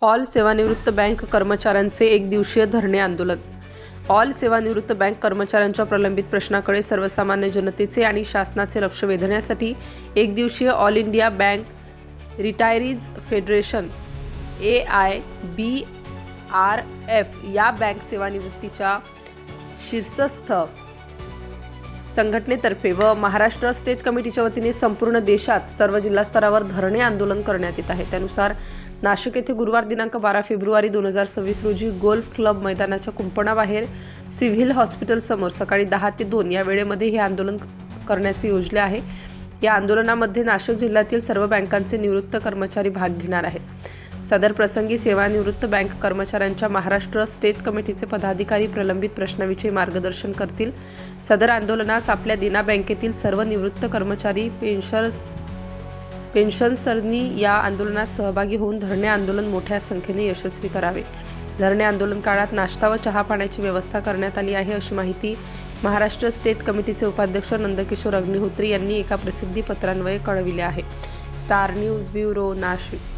All सेवानिवृत्त bank कर्मचाऱ्यांचे एक दिवसीय धरणे आंदोलन. ऑल सेवानिवृत्त बँक कर्मचाऱ्यांच्या प्रलंबित प्रश्नाकडे सर्वसामान्य जनतेचे आणि शासनाचे लक्ष वेधण्यासाठी एक दिवसीय all India bank retirees federation AIBRF या बँक सेवानिवृत्तीच्या शीर्षस्थ संघटनेतर्फे व महाराष्ट्र स्टेट कमिटीच्या वतीने संपूर्ण देशात सर्व जिल्हा स्तरावर धरणे आंदोलन करण्यात येत आहे. त्यानुसार नाशिक येथे गुरुवार दिनांक 12 फेब्रुवारी 2026 रोजी गोल्फ क्लब मैदानाच्या कुंपणाबाहेर सिव्हिल हॉस्पिटल समोर सकाळी 10 ते 2 या वेळेमध्ये हे आंदोलन करण्याचे योजले आहे. या आंदोलनामध्ये नाशिक जिल्ह्यातील सर्व बँकांचे निवृत्त कर्मचारी भाग घेणार आहेत. सदर प्रसंगी सेवानिवृत्त बँक कर्मचाऱ्यांच्या महाराष्ट्र स्टेट कमिटीचे पदाधिकारी प्रलंबित प्रश्नाविषयी मार्गदर्शन करतील. सदर आंदोलनास आपल्या देना बँकेतील सर्व निवृत्त कर्मचारी पेन्शनर्सनी या आंदोलनात सहभागी होऊन धरणे आंदोलन मोठ्या संख्येने यशस्वी करावे. धरणे आंदोलन काळात नाश्ता व चहा पाण्याची व्यवस्था करण्यात आली आहे, अशी माहिती महाराष्ट्र स्टेट कमिटीचे उपाध्यक्ष नंदकिशोर अग्निहोत्री यांनी एका प्रसिद्धी पत्रान्वये कळविले आहे. Star news bureau, Nashik.